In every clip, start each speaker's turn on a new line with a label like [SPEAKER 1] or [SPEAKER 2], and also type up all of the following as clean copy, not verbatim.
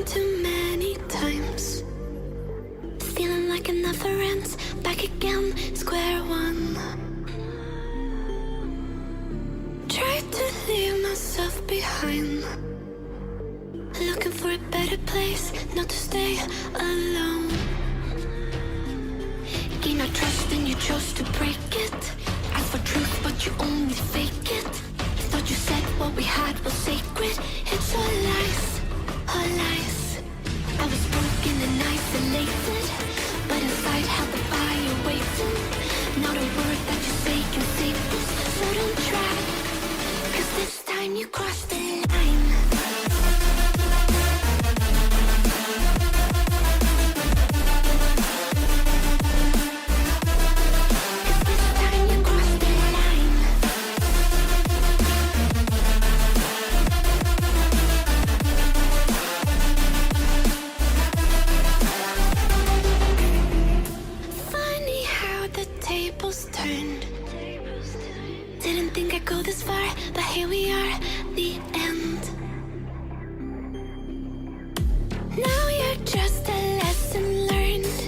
[SPEAKER 1] one too many times. Feeling like it never ends. Back again, square one. Tried to leave myself behind, looking for a better place, not to stay alone. Gain our trust and you chose to break it. Ask for truth but you only fake it. Thought you said what we had was sacred. It's all lies, all lies. I was broken and isolated, but inside held the fire waiting. Not a word that you say can save this, so don't try, 'cause this time you crossed the line. Turned. Didn't think I'd go this far, but here we are, the end. Now you're just a lesson learned,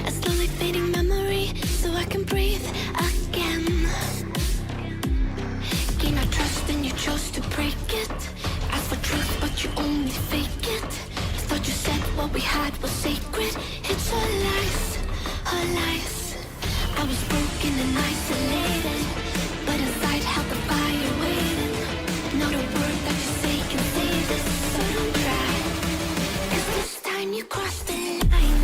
[SPEAKER 1] a slowly fading memory, so I can breathe again. Gain our trust and you chose to break it. Ask for truth but you only fake it. Thought you said what we had was sacred. It's all lies, all lies. I was broken and isolated, but inside held the fire waiting. Not a word that you say can save this, so don't try, 'cause this time you crossed the line.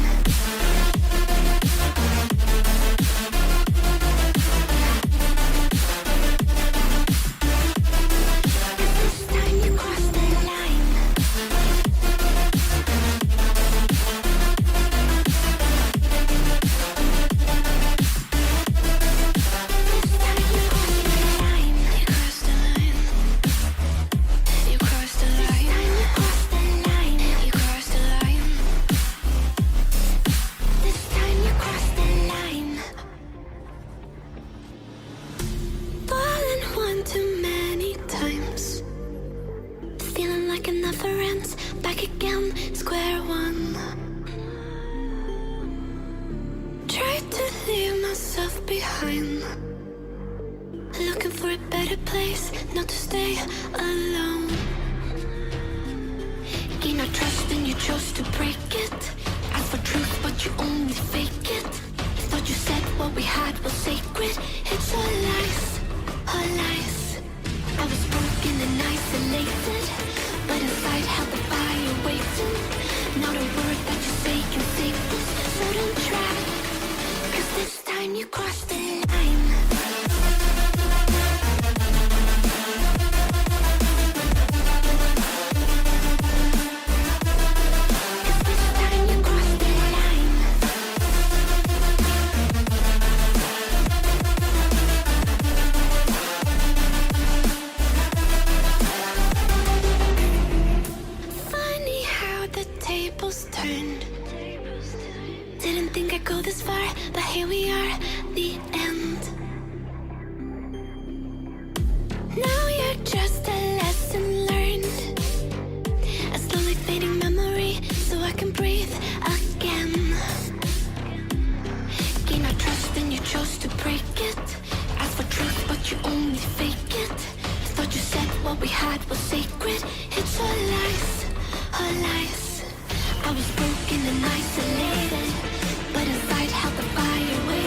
[SPEAKER 1] Too many times, feeling like it never ends. Back again, square one. Tried to leave myself behind, looking for a better place, not to stay alone. Gain our trust and you chose to break it. Ask for truth but you only fake it. Thought you said what we had was sacred. It's all lies, all lies. I was broken and isolated, but inside held the fire waiting. Not a word that you say can save this, so don't try, 'cause this time you crossed the line. Turned. Didn't think I'd go this far, but here we are, the end. Now you're just a lesson learned, a slowly fading memory, so I can breathe again. Gain our trust and you chose to break it. Ask for truth but you only fake it. Thought you said what we had was sacred. It's all lies, all lies. I was broken and isolated, but inside held the fire waiting.